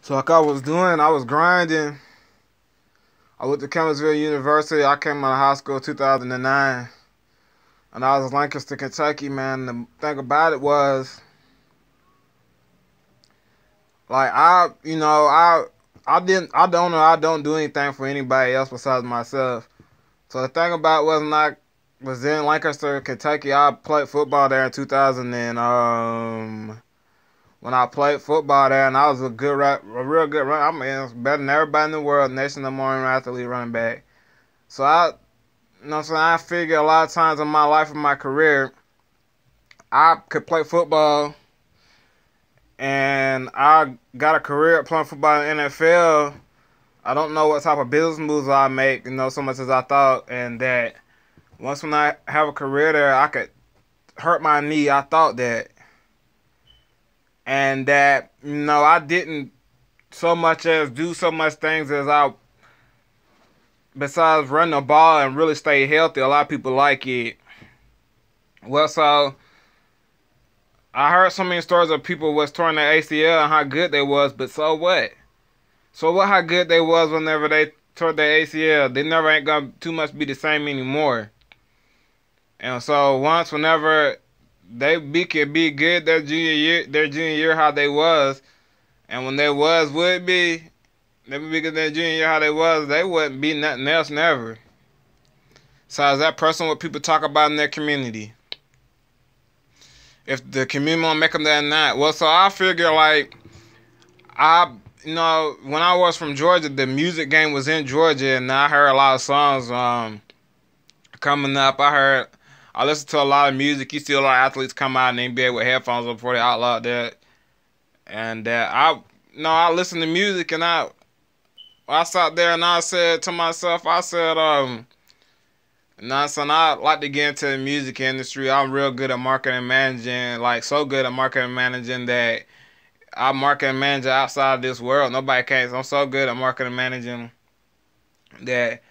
So like I was doing, I was grinding. I went to Campbellsville University. I came out of high school in 2009. And I was in Lancaster, Kentucky, man. The thing about it was, like I don't do anything for anybody else besides myself. So the thing about it was when I was in Lancaster, Kentucky, I played football there in 2000 and when I played football there, and I was a real good run. I mean, it was better than everybody in the world, nation of morning athlete running back. So you know what I'm saying, I figure a lot of times in my life and my career, I could play football, and I got a career playing football in the NFL. I don't know what type of business moves I make, so much as I thought, and that once when I have a career there, I could hurt my knee. I thought that, and that I didn't so much as do so much things as I besides run the ball and really stay healthy. A lot of people like it. Well, so I heard so many stories of people was torn their ACL and how good they was, but so what? So what? How good they was whenever they tore their ACL? They never ain't gonna too much be the same anymore. And so whenever could be good their junior year how they was, and when they would be, they would be good their junior year how they was, they wouldn't be nothing else never. So is that person what people talk about in their community? If the community won't make them that or not. Well, so I figure like when I was from Georgia, the music game was in Georgia, and I heard a lot of songs coming up. I listened to a lot of music. You see a lot of athletes come out in the NBA with headphones on before they outlawed that. And I listened to music, and I sat there and I said to myself, son, I like to get into the music industry. I'm real good at marketing and managing, like so good at marketing and managing that I market and manage outside of this world. Nobody can. I'm so good at marketing and managing that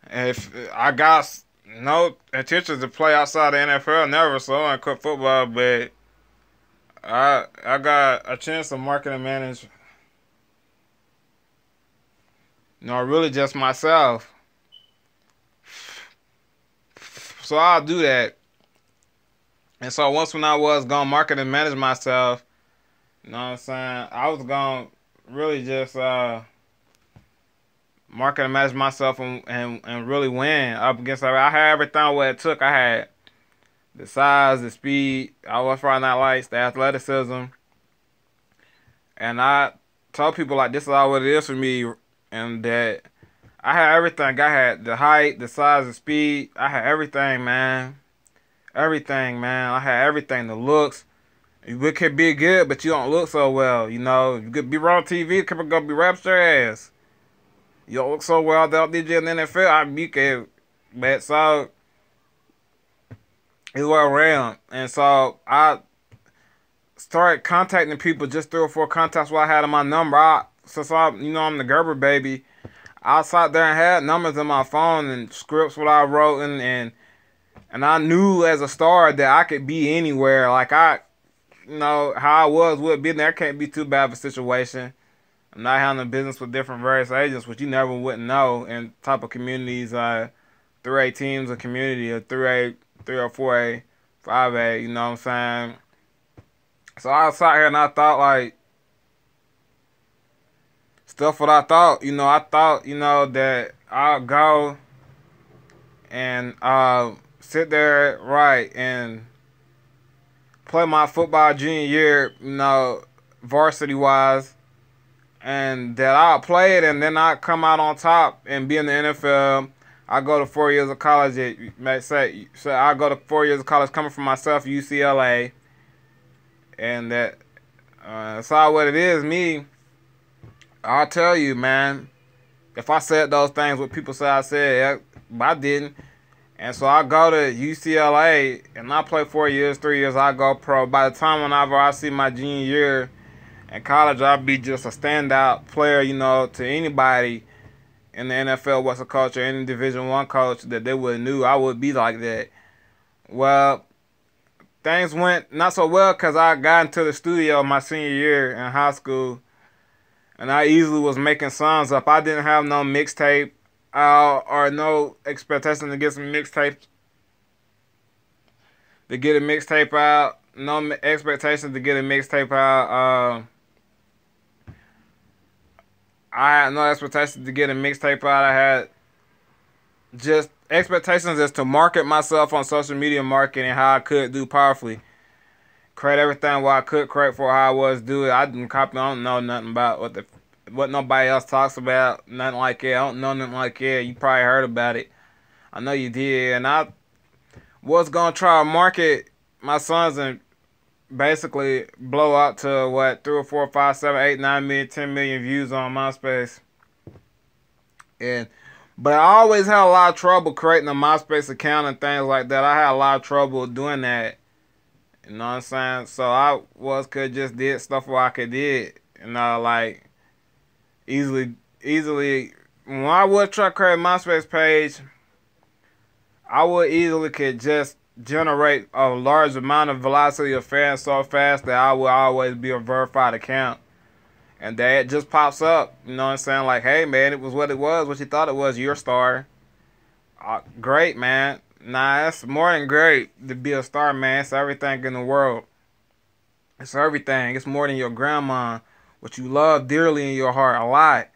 if I got no intentions to play outside the NFL, never, so I quit football, but I got a chance to market and manage, really just myself. So I'll do that. And so once when I was going to market and manage myself, you know what I'm saying, I was going to really just market and manage myself and really win up against I had everything what it took. I had the size, the speed, I was Friday Night Lights, the athleticism. And I told people like this is all what it is for me, and that I had everything. I had the height, the size, the speed. I had everything, man. Everything, man. I had everything. The looks. You could be good, but you don't look so well. You could be on TV, people gonna be raps your ass. You don't look so well, they'll did you in the NFL. You could, but so it's well around. And so I started contacting people, just 3 or 4 contacts what I had in my number. Since I'm the Gerber baby, I sat there and had numbers in my phone and scripts what I wrote, and I knew as a star that I could be anywhere. Like how I was with being there can't be too bad of a situation. I'm not handling business with different various agents, which you never wouldn't know in type of communities, 3A teams of community, or 3A, 3 or 4A, 5A, you know what I'm saying? So I sat here and I thought like, stuff what I thought, I thought, that I'll go and sit there, right, and play my football junior year, varsity wise, and that I'll play it and then I'll come out on top and be in the NFL. I go to 4 years of college I go to 4 years of college coming from myself, UCLA, and that saw what it is, me. I'll tell you, man, if I said those things, what people say I said, I didn't. And so I go to UCLA, and I play 4 years, 3 years, I go pro. By the time whenever I see my junior year in college, I'll be just a standout player, to anybody in the NFL, what's a coach, or any Division I coach that they would have knew I would be like that. Well, things went not so well because I got into the studio my senior year in high school. and I easily was making songs up. I didn't have no mixtape or no expectation to get some mixtapes, to get a mixtape out. No expectation to get a mixtape out. I had no expectations to get a mixtape out. I had just expectations as to market myself on social media marketing, how I could do powerfully. Create everything what I could create for how I was do it. I didn't copy. I don't know nothing about what nobody else talks about. Nothing like it. I don't know nothing like it. You probably heard about it. I know you did. And I was gonna try to market my sons and basically blow out to what 3 or 4, 5, 7, 8, 9 million, 10 million views on MySpace. But I always had a lot of trouble creating a MySpace account and things like that. I had a lot of trouble doing that. You know what I'm saying? So I could just did stuff where I could did. You know, like easily. When I would try to create a MySpace page, I would easily could just generate a large amount of velocity of fans so fast that I would always be a verified account. And that it just pops up. You know what I'm saying? Like, hey, man, it was what you thought it was. You're a star. Great, man. Nah, it's more than great to be a star, man. It's everything in the world. It's everything. It's more than your grandma, what you love dearly in your heart a lot.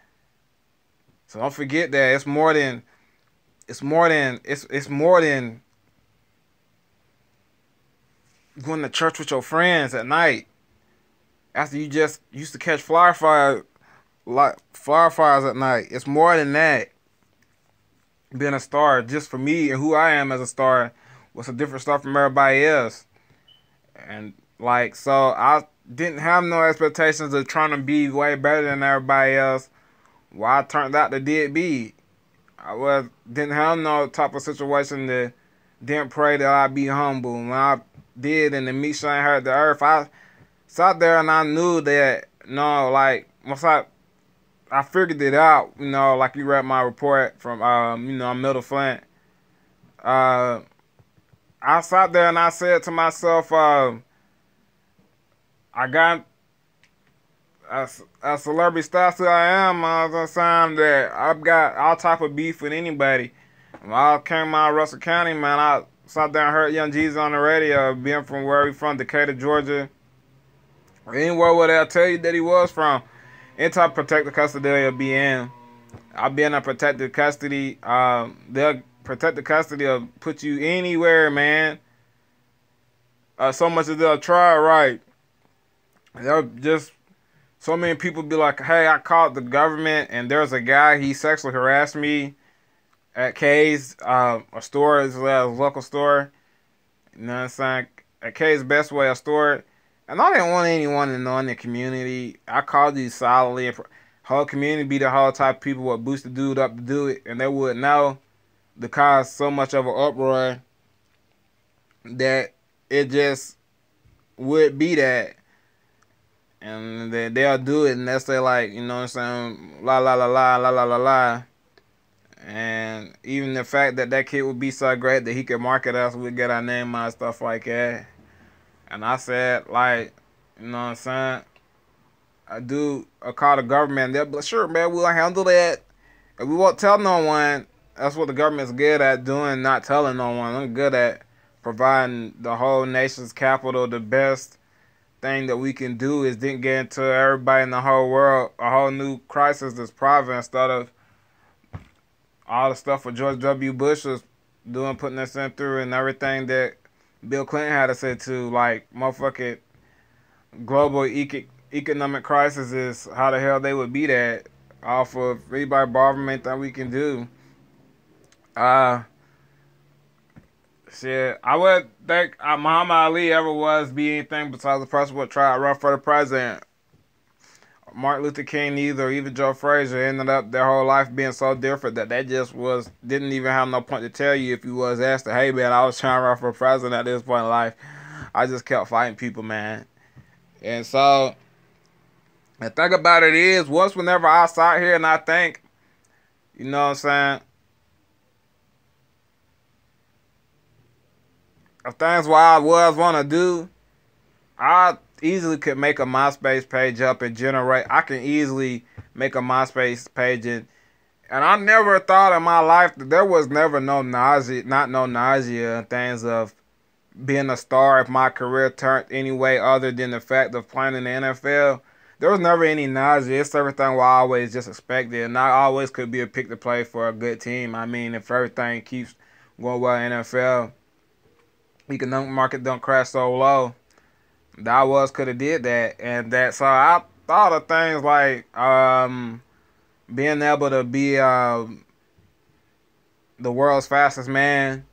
So don't forget that it's more than going to church with your friends at night after you just used to catch fireflies at night. It's more than that. Being a star, just for me and who I am as a star, was a different star from everybody else. And like, so I didn't have no expectations of trying to be way better than everybody else. Well, I turned out to did be. Didn't have no type of situation that didn't pray that I'd be humble. When I did, and the meat shine hurt the earth, I sat there and I knew that, like, once I figured it out, like you read my report from, Middle Flint. I sat there and I said to myself, I got a celebrity status that I am. I was saying that I've got all type of beef with anybody. When I came out of Russell County, man, I sat there and heard Young Jeezy on the radio, being from where he from, Decatur, Georgia. Anywhere where they'll tell you that he was from. Anytime protective custody they'll be in. I'll be in a protective custody. They'll protective custody will put you anywhere, man. So much as they'll try, right? They'll just, so many people be like, hey, I called the government and there's a guy, he sexually harassed me at K's, a store, it's a local store. You know what I'm saying? At K's Best Way, a store. And I didn't want anyone to know in the community. I called these solidly. Whole community be the whole type of people would boost the dude up to do it. And they would know to cause so much of an uproar that it just would be that. And then they'll do it and they'll say like, you know what I'm saying, la la la la la la la la. And even the fact that that kid would be so great that he could market us, we'd get our name on, stuff like that. And I said, like, you know what I'm saying? I call the government. They'll be like, sure, man, we'll handle that. And we won't tell no one. That's what the government's good at doing, not telling no one. I'm good at providing the whole nation's capital. The best thing that we can do is then get into everybody in the whole world a whole new crisis that's private instead of all the stuff what George W. Bush was doing, putting us in through, and everything that Bill Clinton had to say to, like, motherfucking global economic crisis is how the hell they would be that off of anybody government that we can do. Shit, I would think Muhammad Ali ever was be anything besides the person who would try to run for the president. Martin Luther King neither, or even Joe Frazier, ended up their whole life being so different that they just didn't even have no point to tell you if you was asked, hey man, I was trying to run for president at this point in life. I just kept fighting people, man. And so the thing about it is, whenever I sat here and I think, you know what I'm saying, of things what I was want to do, I easily could make a MySpace page up and generate. I can easily make a MySpace page and I never thought in my life that there was never no nausea, not no nausea and things of being a star if my career turned any way other than the fact of playing in the NFL. There was never any nausea. It's everything what I always just expected. And I always could be a pick to play for a good team. I mean, if everything keeps going well in NFL, economic market don't crash so low. That could have did that. And that so I thought of things like being able to be the world's fastest man.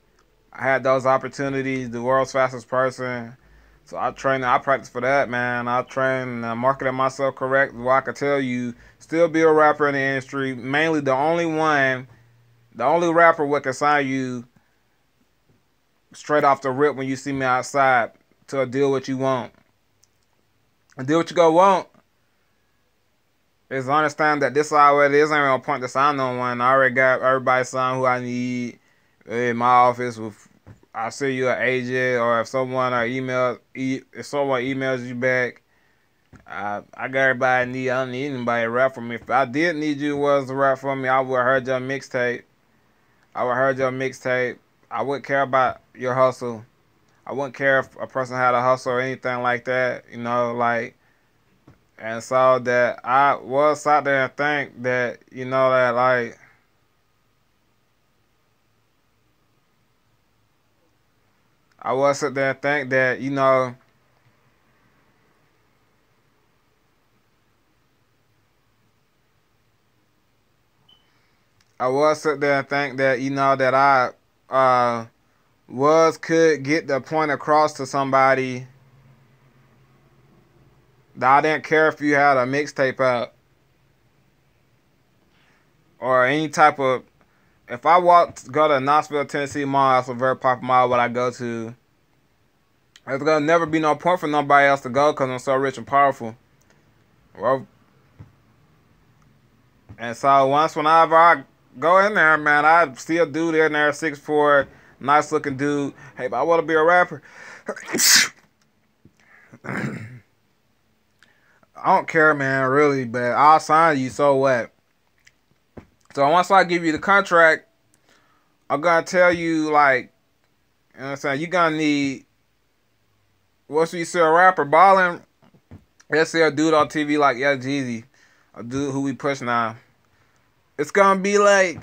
I had those opportunities, the world's fastest person. So I practice for that, man. I train and marketing myself correct. Well, I could tell you, still be a rapper in the industry. Mainly the only rapper what can sign you straight off the rip when you see me outside to a deal what you want. A deal what you go want is understand that this already is ain't no point to sign no one. I already got everybody signed who I need in my office. I see you an agent, or if someone emails you back, I got everybody I need. I don't need anybody to rap for me. If I did need you was to rap for me, I would have heard your mixtape. I wouldn't care about your hustle. I wouldn't care if a person had a hustle or anything like that. You know, like. And so that I was sat there and think that, you know, that like I was sit there and think that, you know, that I could get the point across to somebody that I didn't care if you had a mixtape out or any type of. If I go to Knoxville, Tennessee mall, that's a very popular mall what I go to. There's gonna never be no point for nobody else to go because I'm so rich and powerful. Well, and so whenever I go in there, man, I see a dude in there, 6'4", nice looking dude. Hey, but I want to be a rapper. I don't care, man, really, but I'll sign you, so what? So once I give you the contract, I'm going to tell you, like, you know what I'm saying, you're going to need, once you see a rapper balling, let's see a dude on TV like Young Jeezy, a dude who we push now. It's going to be like,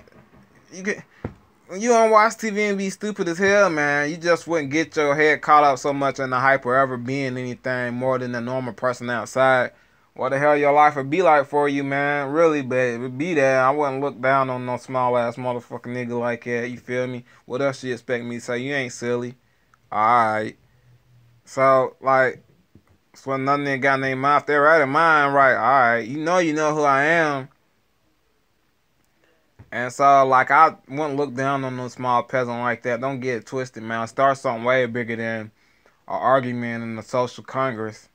when you don't watch TV and be stupid as hell, man, you just wouldn't get your head caught up so much in the hype or ever being anything more than a normal person outside. What the hell your life would be like for you, man, really, but it would be there. I wouldn't look down on no small-ass motherfucking nigga like that, you feel me? What else you expect me to say? You ain't silly. Alright. So, like, so nothing they got in their mouth, they're right in mind, right? Alright, you know who I am. And so, like, I wouldn't look down on no small peasant like that. Don't get it twisted, man. Start something way bigger than an argument in the social congress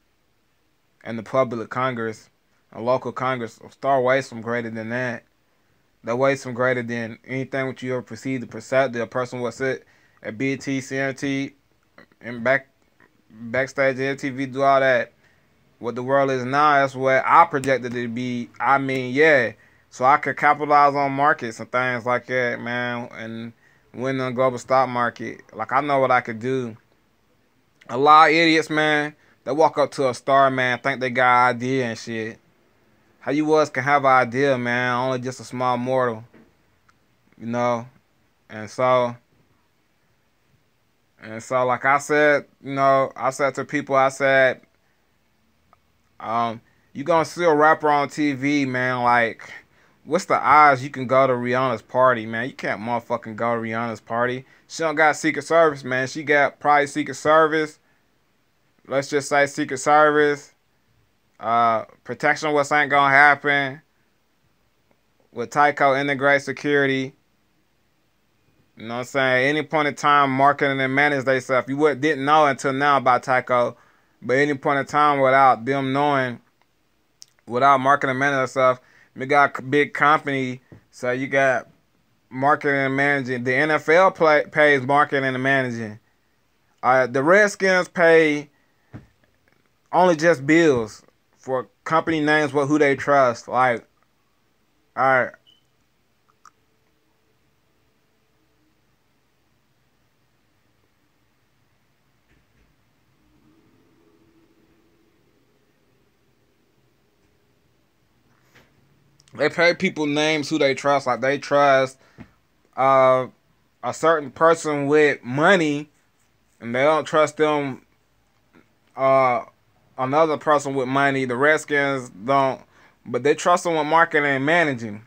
and the public congress, a local congress. Start way some greater than that. That way some greater than anything which you ever perceive to perceive. The person was sit at BET, CMT, and backstage at MTV, do all that. What the world is now, that's what I projected it to be. I mean, yeah. So I could capitalize on markets and things like that, man, and win the global stock market. Like, I know what I could do. A lot of idiots, man, they walk up to a star, man, think they got an idea and shit. How you can have an idea, man, only just a small mortal, you know? And so, like I said, you know, I said to people, I said, you gonna see a rapper on TV, man, like, what's the odds you can go to Rihanna's party, man? You can't motherfucking go to Rihanna's party. She don't got Secret Service, man. She got probably Secret Service. Let's just say Secret Service. Protection what's ain't gonna happen. With Tyco Integrate Security. You know what I'm saying? Any point in time, marketing and manage themselves. You didn't know until now about Tyco. But any point in time without them knowing, without marketing and managing themselves, we got a big company, so you got marketing and managing. The NFL pays marketing and managing. The Redskins pay only just bills for company names with who they trust. Like, all right. They pay people names who they trust. Like they trust uh, a certain person with money, and they don't trust them. Uh, Another person with money. The Redskins don't, but they trust them with marketing and managing.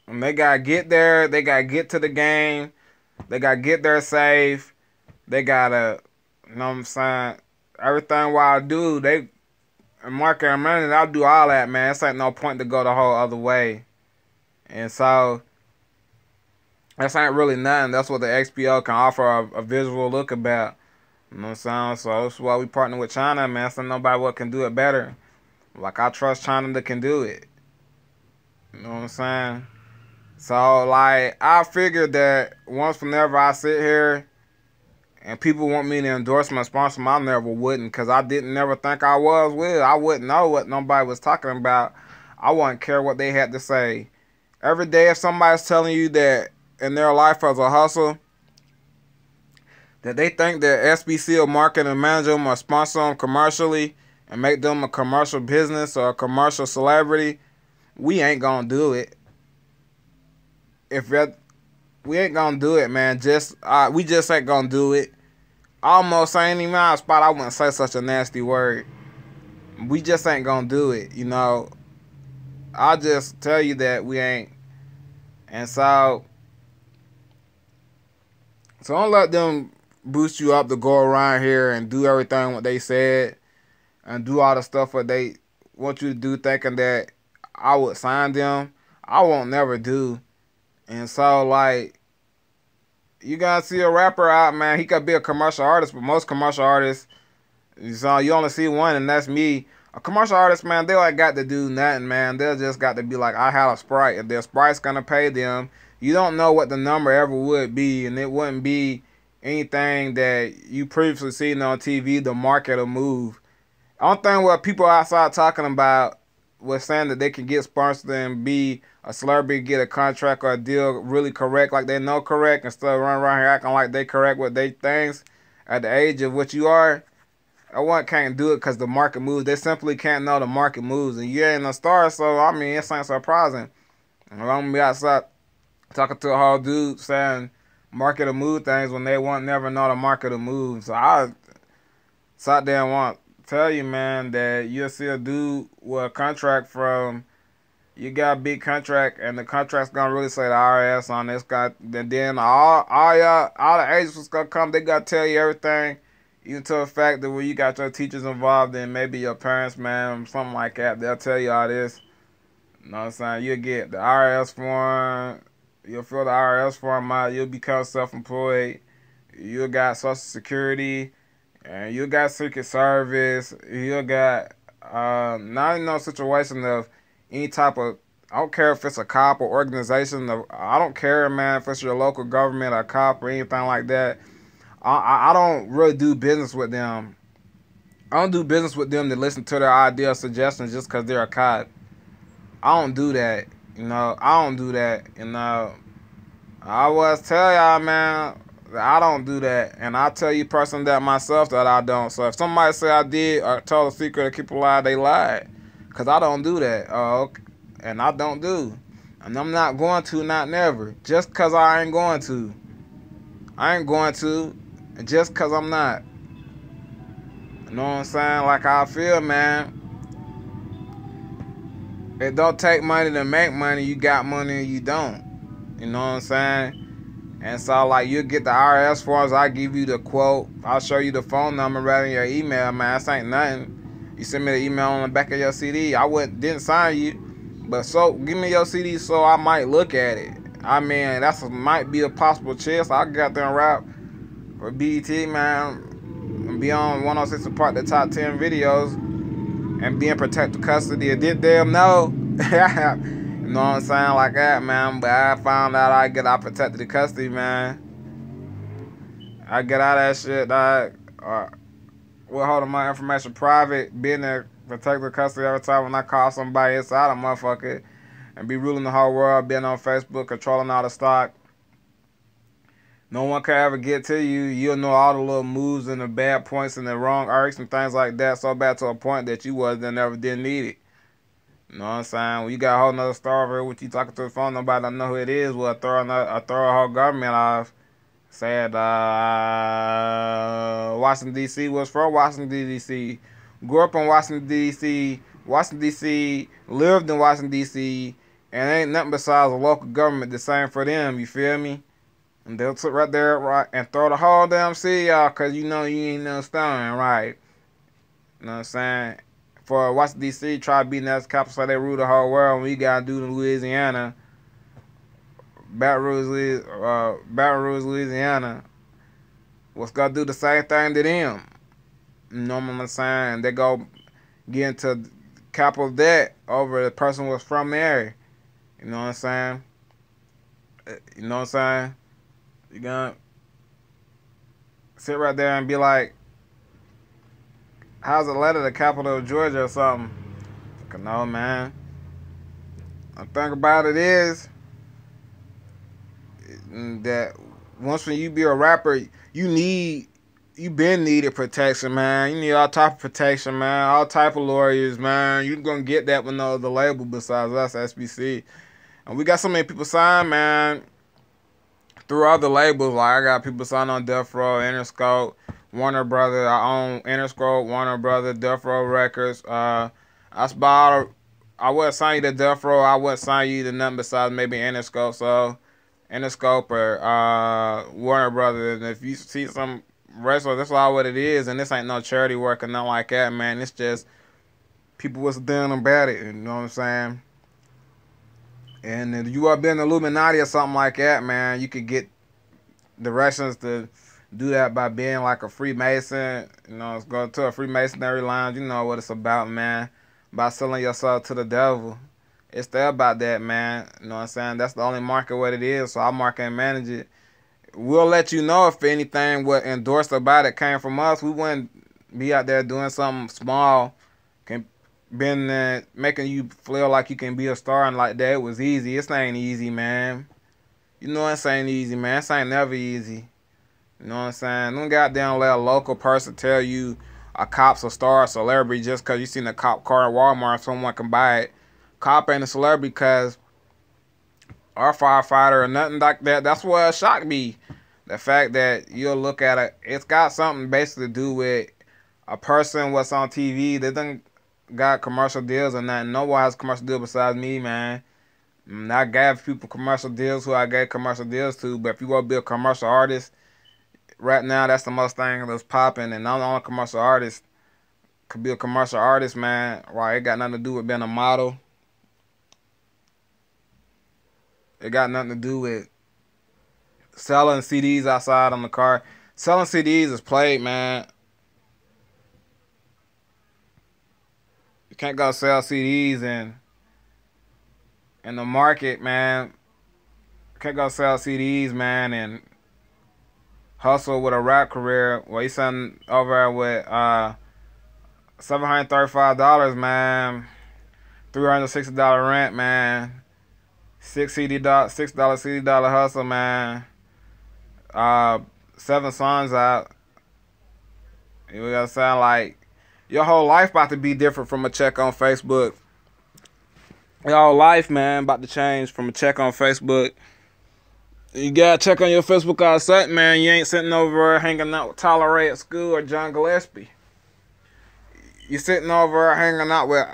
And they gotta get there. They gotta get to the game. They gotta get there safe. They gotta, you know what I'm saying? Everything what I do, they marketing and managing. I'll do all that, man. It's ain't no point to go the whole other way. And so that's ain't really nothing. That's what the XPO can offer a visual look about. You know what I'm saying? So that's why we partner with China, man. So nobody what can do it better. Like I trust China that can do it. You know what I'm saying? So like I figured that once whenever I sit here and people want me to endorse my sponsor, I never wouldn't, because I didn't never think I was with. I wouldn't know what nobody was talking about. I wouldn't care what they had to say. Every day if somebody's telling you that in their life as a hustle, that they think that SBC will market and manage them or sponsor them commercially and make them a commercial business or a commercial celebrity, we ain't gonna do it. We ain't gonna do it, man. We just ain't gonna do it. Almost ain't even my spot. I wouldn't say such a nasty word. We just ain't gonna do it, you know. I'll just tell you that we ain't. And so don't let them boost you up to go around here and do everything what they said and do all the stuff what they want you to do, thinking that I would sign them. I won't never do. And so like, you gotta see a rapper out, man. He could be a commercial artist, but most commercial artists, so you only see one, and that's me. A commercial artist, man, they like got to do nothing, man. They just got to be like, I had a Sprite. If their Sprite's gonna pay them, you don't know what the number ever would be, and it wouldn't be anything that you previously seen on TV. The market will move. Only thing what people outside talking about was saying that they can get sponsored and be a celebrity, get a contract or a deal really correct, like they know correct, and still run around here acting like they correct with they things at the age of what you are. One can't do it because the market moves. They simply can't know the market moves, and you ain't a star, so I mean it ain't surprising. I'm gonna be outside talking to a whole dude saying market will move things when they won't never know the market will move. So I sat there and want to tell you, man, that you'll see a dude with a contract from. You got a big contract, and the contract's gonna really say the IRS on this guy. And then all the agents gonna come. They gotta tell you everything, even to the fact that when you got your teachers involved, and maybe your parents, man, something like that. They'll tell you all this. You know what I'm saying? You'll get the IRS form. You'll fill the IRS form out. You'll become self-employed. You got Social Security, and you got Secret Service. You got not in no situation of any type of, I don't care if it's a cop or organization. I don't care, man, if it's your local government or cop or anything like that. I don't really do business with them. I don't do business with them to listen to their ideas, suggestions just because they're a cop. I don't do that. You know, I don't do that. You know, I always tell y'all, man, that I don't do that. And I tell you personally that myself that I don't. So if somebody say I did or told a secret or keep a lie, they lied. Because I don't do that. And I don't do. And I'm not going to, not never. Just because I ain't going to. I ain't going to. Just because I'm not. You know what I'm saying? Like I feel, man. It don't take money to make money. You got money or you don't. You know what I'm saying? And so, like, you get the IRS forms. I give you the quote. I'll show you the phone number right in your email, man. This ain't nothing. You send me the email on the back of your CD. I didn't sign you, but so give me your CD so I might look at it. I mean, might be a possible chance. I got there and rap for BET, man, and be on 106 & Park, the top 10 videos, and be in protective custody. It did them know. You know what I'm saying, like that, man. But I found out I get out protected custody, man. I get out of that shit, dog. holding my information private, being in protective custody every time when I call somebody inside a motherfucker, and be ruling the whole world, being on Facebook, controlling all the stock. No one can ever get to you. You'll know all the little moves and the bad points and the wrong arcs and things like that so bad to a point that you wasn't never didn't need it. You know what I'm saying? When you got a whole nother star over here with you talking to the phone, nobody don't know who it is. Well, throw a whole government off. Said Washington, D.C. was from Washington, D.C. Grew up in Washington, D.C. Washington, D.C. Lived in Washington, D.C. And ain't nothing besides a local government the same for them. You feel me? And they'll sit right there right, and throw the whole damn city out because you know you ain't no stone, right? You know what I'm saying? For Washington, D.C., try to be next capital so they rule the whole world. And we got to do in Louisiana, Baton Rouge, Louisiana, was going to do the same thing to them. You know what I'm saying? They go get into capital debt over the person was from there. You know what I'm saying? You know what I'm saying? You gonna sit right there and be like, how's Atlanta the capital of Georgia or something? No, man. The thing about it is that once when you be a rapper, you been needed protection, man. You need all type of protection, man. All type of lawyers, man. You gonna get that with no other label besides us, SBC. And we got so many people signed, man, through other labels. Like I got people signed on Death Row, Interscope, Warner Brother. I own Interscope, Warner Brother, Death Row Records. I wouldn't sign you to Death Row. I wouldn't sign you to nothing besides maybe Interscope. So Interscope or Warner Brother. And if you see some wrestler, that's all what it is. And this ain't no charity work or nothing like that, man. It's just people was doing about it. You know what I'm saying? And if you are being Illuminati or something like that, man, you could get directions to do that by being like a Freemason. You know, it's going to a Freemasonry lounge. You know what it's about, man. By selling yourself to the devil. It's there about that, man. You know what I'm saying? That's the only market what it is. So I market and manage it. We'll let you know if anything what endorsed about it came from us. We wouldn't be out there doing something small, been making you feel like you can be a star and like that. It was easy. This ain't easy, man. You know this ain't easy, man. This ain't never easy. You know what I'm saying? Don't goddamn let a local person tell you a cop's a star, a celebrity just because you seen a cop car at Walmart, someone can buy it. Cop ain't a celebrity because our firefighter or nothing like that. That's what shocked me. The fact that you'll look at it, it's got something basically to do with a person what's on TV. They done got commercial deals or nothing. No one has commercial deal besides me, man. I gave people commercial deals who I gave commercial deals to, but if you want to be a commercial artist, right now that's the most thing that's popping, and I'm the only commercial artist could be a commercial artist, man. Right? It got nothing to do with being a model. It got nothing to do with selling CDs outside on the car. Selling CDs is played, man. You can't go sell CDs in the market, man. You can't go sell CDs, man, and hustle with a rap career. Well, he's selling over there with $735, man. $360 rent, man. $6 CD hustle, man. 7 songs out. You gotta sound like your whole life about to be different from a check on Facebook. Your whole life, man, about to change from a check on Facebook. You gotta check on your Facebook all of a sudden, man. You ain't sitting over hanging out with Tyler Ray at school or John Gillespie. You're sitting over hanging out with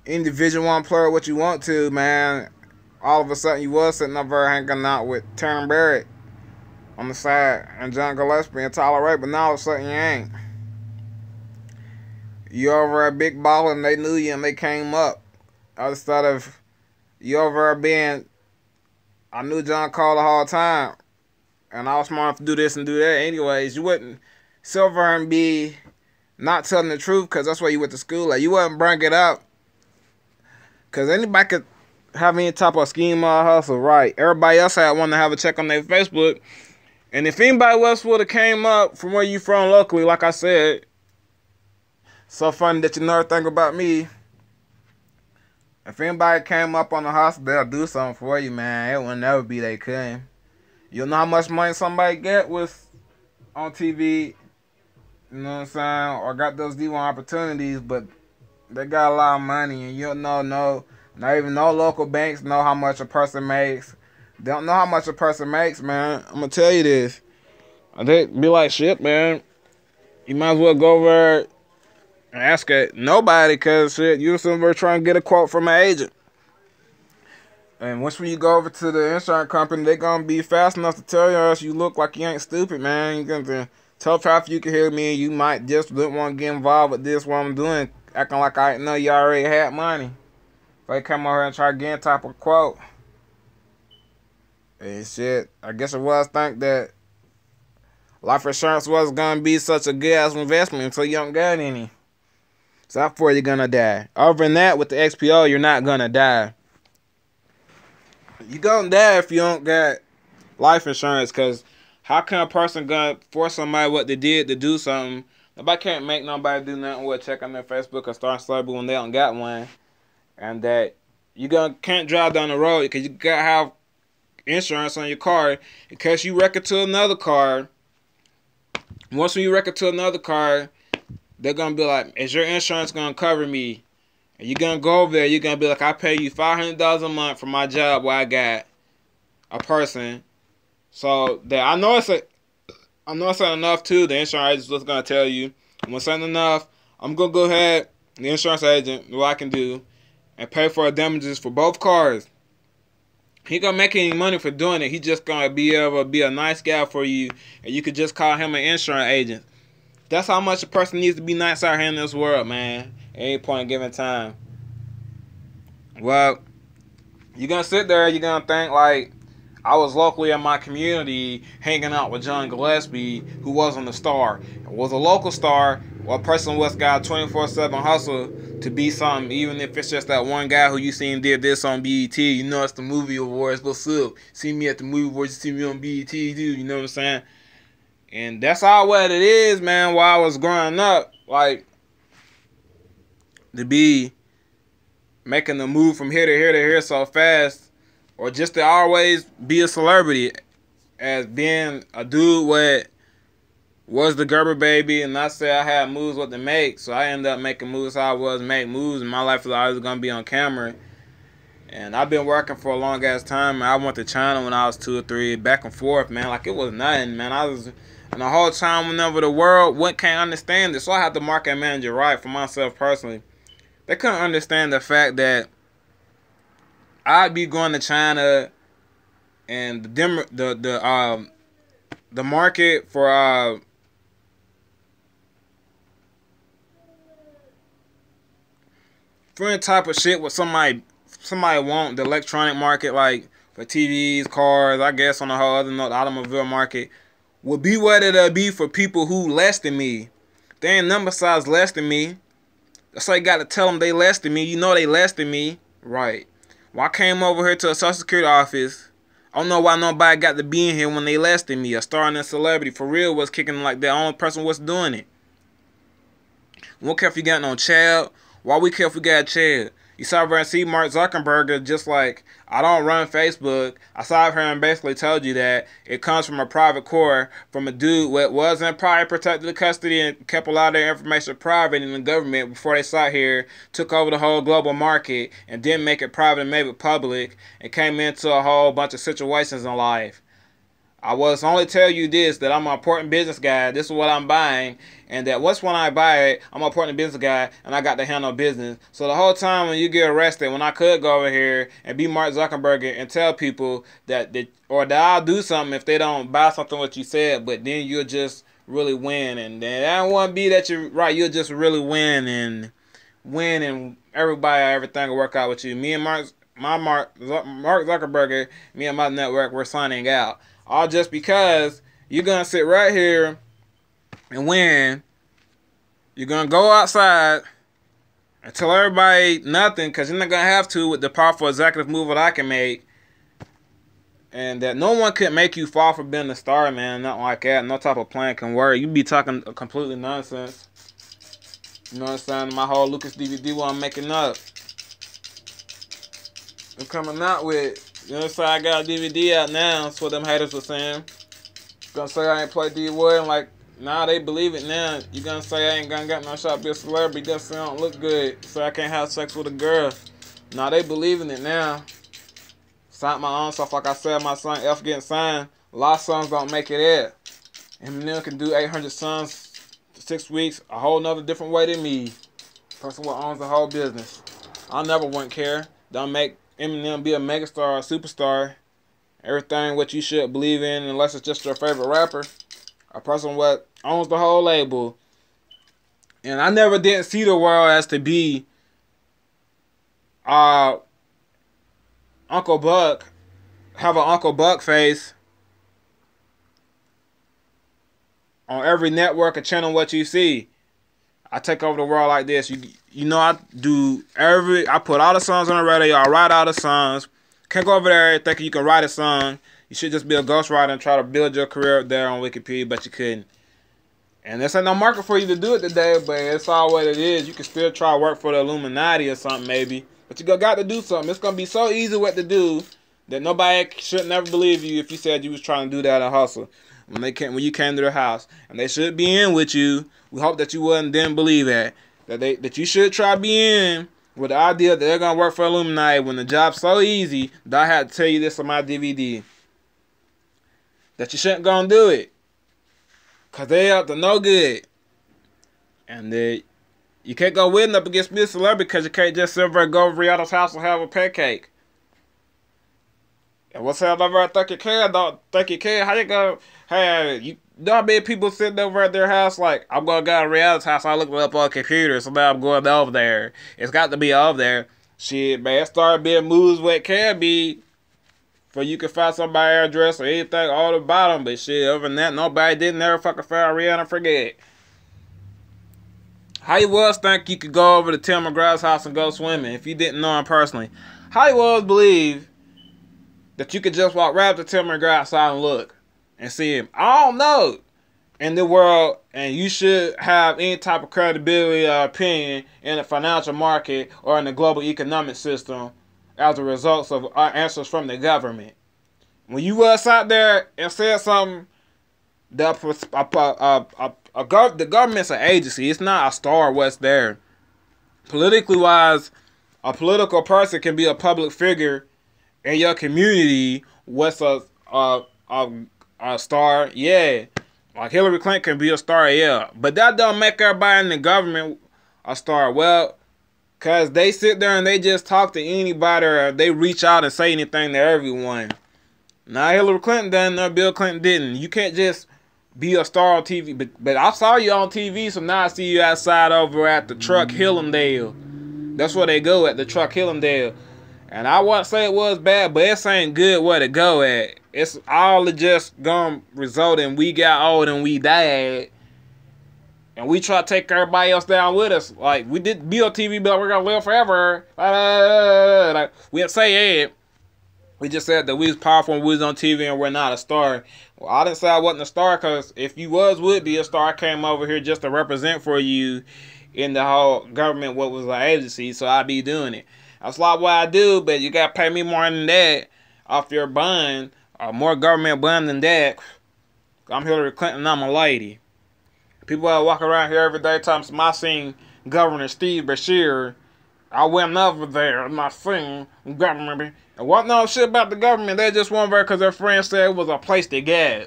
any Division I player what you want to, man. All of a sudden you was sitting over hanging out with Terran Barrett on the side and John Gillespie and Tyler Ray, but now all of a sudden you ain't. You over at Big Baller and they knew you and they came up. Instead of you over being, I knew John Cole the whole time and I was smart enough to do this and do that anyways. You wouldn't silver and be not telling the truth because that's why you went to school. Like, you wouldn't bring it up because anybody could have any type of scheme or hustle, right? Everybody else had one to have a check on their Facebook And if anybody else would have came up from where you from locally, like I said, so funny that you know everything about me. If anybody came up on the hustle, they'll do something for you, man. It will never be they couldn't. You know how much money somebody get with on TV, you know what I'm saying, or got those D1 opportunities, but they got a lot of money, and you don't know, not even no local banks know how much a person makes. They don't know how much a person makes, man. I'm gonna tell you this. They be like, shit, man. You might as well go over and ask it nobody, cause shit, you somewhere trying to get a quote from an agent. And once when you go over to the insurance company, they gonna be fast enough to tell you, else you look like you ain't stupid, man. You gonna tell traffic you can hear me, and you might just don't want to get involved with this, what I'm doing, acting like I know you already had money. If they come over here and try to get type of quote. And shit, I guess it was think that life insurance was gonna be such a good ass investment until you don't got any. So that's before you're gonna die. Other than that, with the XPO, you're not gonna die. You gonna die if you don't got life insurance, cause how can a person gonna force somebody what they did to do something? Nobody can't make nobody do nothing with check on their Facebook or start celebrity when they don't got one. And that you can't drive down the road because you gotta have insurance on your car in case you wreck it to another car. Once when you wreck it to another car, they're gonna be like, is your insurance gonna cover me? And you're gonna go over there, you're gonna be like, I pay you $500 a month for my job where I got a person. So that I know it's not enough too. The insurance agent's just gonna tell you, when it's not enough, I'm gonna go ahead, the insurance agent, what I can do, and pay for the damages for both cars. He gonna make any money for doing it. He just gonna be able to be a nice guy for you, and you could just call him an insurance agent. That's how much a person needs to be nice out here in this world, man. At any point in given time. Well, you're gonna sit there, you're gonna think like, I was locally in my community hanging out with John Gillespie, who wasn't a star. It was a local star, or a person who's got a 24/7 hustle to be something, even if it's just that one guy who you seen did this on BET. You know it's the movie awards. What's up? See me at the movie awards, you see me on BET too, you know what I'm saying? And that's all what it is, man, while I was growing up. Like, to be making the move from here to here to here so fast, or just to always be a celebrity, as being a dude what was the Gerber baby, and I said I had moves what to make, so I ended up making moves how I was make moves, and my life was always going to be on camera. And I've been working for a long ass time. I went to China when I was 2 or 3, back and forth, man, like it was nothing, man. And the whole time whenever the world can't understand it, so I had to market manager right for myself personally. They couldn't understand the fact that I'd be going to China, and the market for any type of shit what somebody want, the electronic market, like for TVs, cars, I guess on the whole other note, the automobile market would be what it'll be for people who less than me. They ain't number size less than me. That's why you got to tell them they less than me. You know they less than me. Right. Well, I came over here to a Social Security office. I don't know why nobody got to be in here when they less than me. A star and a celebrity for real was kicking like that. Only person was doing it. We don't care if you got no child. Why we care if we got a child? You saw her and see Mark Zuckerberg just like, I don't run Facebook. I saw her and basically told you that it comes from a private core, from a dude that wasn't probably protected custody and kept a lot of their information private in the government before they sat here, took over the whole global market and didn't make it private and made it public, and came into a whole bunch of situations in life. I was only tell you this, that I'm an important business guy, this is what I'm buying, and that once when I buy it, I'm an important business guy, and I got to handle business. So the whole time when you get arrested, when I could go over here and be Mark Zuckerberg and tell people that I'll do something if they don't buy something what you said, but then you'll just really win, and then that won't be that you're right, you'll just really win, and everything will work out with you. Me and Mark Zuckerberg, me and my network, we're signing out. All just because you're going to sit right here and win. You're going to go outside and tell everybody nothing, because you're not going to have to with the powerful executive move that I can make. And that no one could make you fall for being a star, man. Nothing like that. No type of plan can work. You be talking completely nonsense. You know what I'm saying? My whole Lucas DVD what I'm making up. I'm coming out with, you know what I'm saying? I got a DVD out now. That's what them haters were saying. Gonna say I ain't play D-Wood, and like, nah, they believe it now. You gonna say I ain't gonna get no shot, be a celebrity, just say I don't look good, so I can't have sex with a girl. Nah, they believing it now. Signed my own stuff, like I said, my son F getting signed. A lot of songs don't make it there. Eminem can do 800 songs for 6 weeks, a whole nother different way than me. Person who owns the whole business. I never wouldn't care. Don't make Eminem be a megastar or a superstar. Everything what you should believe in, unless it's just your favorite rapper. A person what owns the whole label. And I never didn't see the world as to be Uncle Buck, have an Uncle Buck face on every network or channel what you see. I take over the world like this. You know I put all the songs on the radio, I write all the songs. Can't go over there thinking you can write a song. You should just be a ghostwriter and try to build your career up there on Wikipedia, but you couldn't. And this ain't no market for you to do it today, but it's all what it is. You can still try to work for the Illuminati or something maybe. But you got to do something. It's going to be so easy what to do that nobody should never believe you if you said you was trying to do that and hustle. When you came to their house. And they should be in with you. We hope that you wouldn't then believe that. That you should try to be in with the idea that they're going to work for Illuminati when the job's so easy that I had to tell you this on my DVD. That you shouldn't go and do it. Because they up to no good. And you can't go winning up against Miss Celebrity because you can't just sit there and go over Rihanna's house and have a pancake. And what's that over at 30K? Don't 30K. How you go? Hey, you know how many people sitting over at their house like, I'm going to go to Rihanna's house. I looked it up on a computer, so now I'm going over there. It's got to be over there. Shit, man, start being moves where it can be. For you can find somebody's address or anything all the bottom. But shit, other than that, nobody didn't ever fucking find Rihanna, forget. How you was think you could go over to Tim McGraw's house and go swimming if you didn't know him personally? How you was believe that you could just walk right up to Tim McGraw's house and look and see him? I don't know. In the world, and you should have any type of credibility or opinion in the financial market or in the global economic system as a result of our answers from the government. When you was out there and said something, the government's an agency. It's not a star what's there. Politically wise, a political person can be a public figure in your community. What's a star? Yeah. Like Hillary Clinton can be a star, yeah. But that don't make everybody in the government a star. Well, because they sit there and they just talk to anybody or they reach out and say anything to everyone. Now, Hillary Clinton done, no, Bill Clinton didn't. You can't just be a star on TV. But I saw you on TV, so now I see you outside over at the Truck Hillendale. That's where they go at, the Truck Hillendale. And I won't say it was bad, but it ain't good where to go at. It's all just gonna result in we got old and we died. And we try to take everybody else down with us. Like, we did be on TV, but we're gonna live forever. Like, we didn't say it. We just said that we was powerful and we was on TV and we're not a star. Well, I didn't say I wasn't a star because if you would be a star, I came over here just to represent for you in the whole government, what was an agency, so I be doing it. That's like what I do, but you gotta pay me more than that off your bond, or more government bond than that. I'm Hillary Clinton, I'm a lady. People that walk around here every day talking about I seen Governor Steve Beshear. I went over there and I seen government. And what no shit about the government, they just went there because their friends said it was a place to go.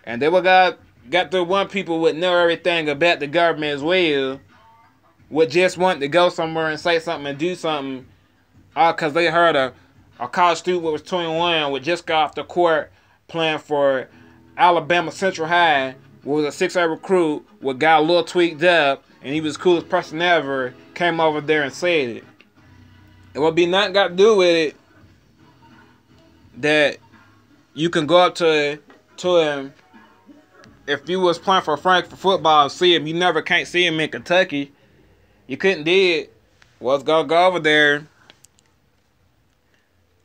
And they got the one people would know everything about the government as well. Would just want to go somewhere and say something and do something because they heard a college student who was 21 would just got off the court playing for Alabama Central High, was a 6A recruit, what got a little tweaked up, and he was the coolest person ever, came over there and said it. It would be nothing got to do with it that you can go up to him if you was playing for Frankfurt football and see him. You never can't see him in Kentucky. You couldn't did was gonna go over there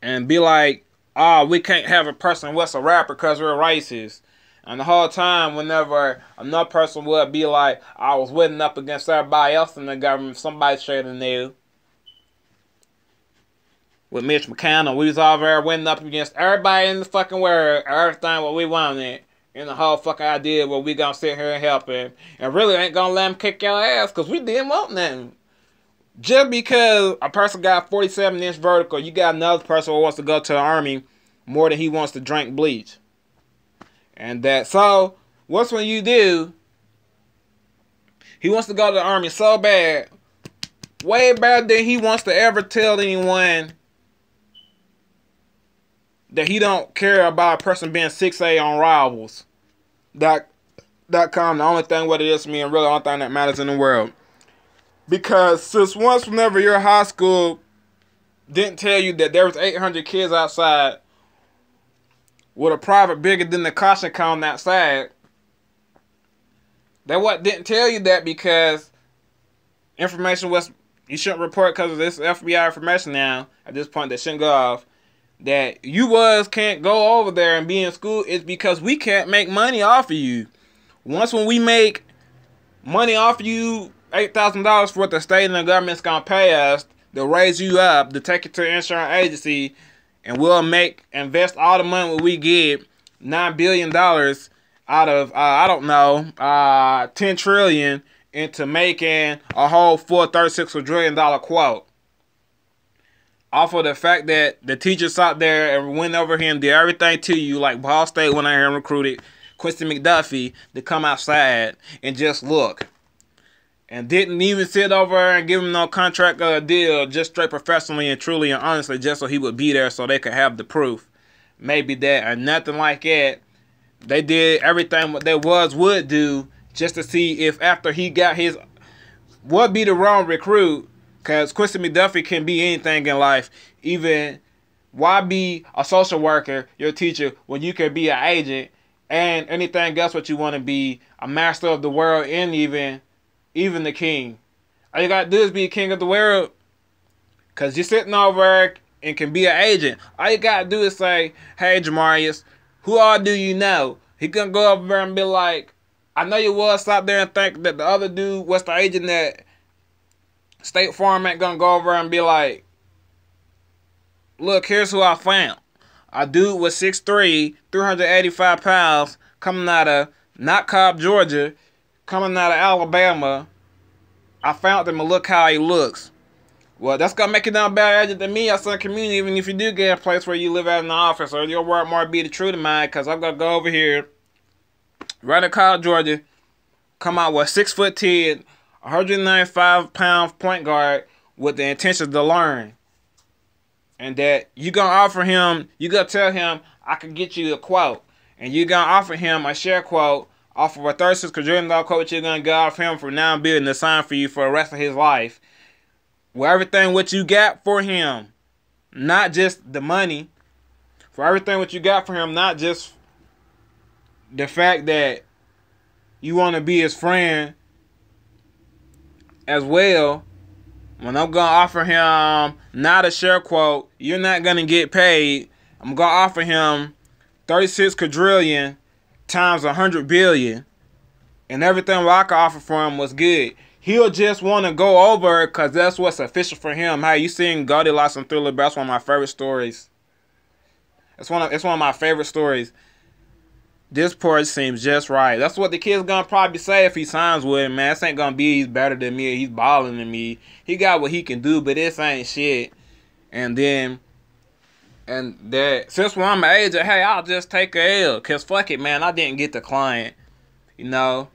and be like, oh, we can't have a person what's a rapper because we're racist. And the whole time, whenever another person would be like, I was winning up against everybody else in the government, somebody straight in there. With Mitch McConnell, we was all there winning up against everybody in the fucking world, everything what we wanted. And the whole fucking idea where we gonna sit here and help him. And really ain't gonna let him kick your ass because we didn't want nothing. Just because a person got 47-inch vertical, you got another person who wants to go to the army more than he wants to drink bleach. And that, so, what's when you do? He wants to go to the army so bad, way better than he wants to ever tell anyone that he don't care about a person being 6A on Rivals. .com, the only thing what it is to me and really the only thing that matters in the world. Because since once whenever your high school didn't tell you that there was 800 kids outside with a private bigger than the caution cone outside, they didn't tell you that because information was, you shouldn't report because of this FBI information now, at this point that shouldn't go off, that you can't go over there and be in school is because we can't make money off of you. Once when we make money off of you, $8,000 for what the state and the government's gonna pay us, they'll raise you up, to take it to an insurance agency, and we'll invest all the money we get, $9 billion out of, I don't know, 10 trillion into making a whole full $36 quadrillion quote. Off of the fact that the teachers out there and went over here and did everything to you, like Ball State went out here and recruited Quincy McDuffie to come outside and just look. And didn't even sit over and give him no contract or a deal, just straight professionally and truly and honestly, just so he would be there so they could have the proof. Maybe that or nothing like that. They did everything what they would do just to see if after he got his, would be the wrong recruit. Because Quincy McDuffie can be anything in life. Even, why be a social worker, your teacher, when you can be an agent and anything else what you want to be, a master of the world and even the king. All you got to do is be a king of the world. Because you're sitting over there and can be an agent. All you got to do is say, hey, Jamarius, who all do you know? He going to go over there and be like, I know you was stop there and think that the other dude was the agent that State Farm ain't gonna go over and be like, look, here's who I found. A dude was 6'3", 385 pounds, coming out of, not Cobb, Georgia, coming out of Alabama. I found him and look how he looks. Well, that's gonna make it down better agent than me outside the community, even if you do get a place where you live out in the office, or your word might be the truth of mine, because I'm gonna go over here, right in Cobb, Georgia, come out with 6'10", 195-pound point guard with the intention to learn. And that you going to offer him, you going to tell him, I can get you a quote. And you going to offer him a share quote off of a $36 quadrillion quote you're going to get off him for now building a sign for you for the rest of his life. With everything what you got for him, not just the money. For everything what you got for him, not just the fact that you want to be his friend as well. When I'm going to offer him not a share quote, you're not going to get paid. I'm going to offer him 36 quadrillion times 100 billion. And everything what I could offer for him was good. He'll just want to go over because that's what's official for him. Hey, you seen Goldilocks and Thriller, that's one of my favorite stories. It's one of my favorite stories. This part seems just right. That's what the kid's gonna probably say if he signs with him, man. This ain't gonna be he's better than me or he's balling than me. He got what he can do, but this ain't shit. And that since when I'm an agent, hey, I'll just take a L. Cause fuck it, man, I didn't get the client. You know?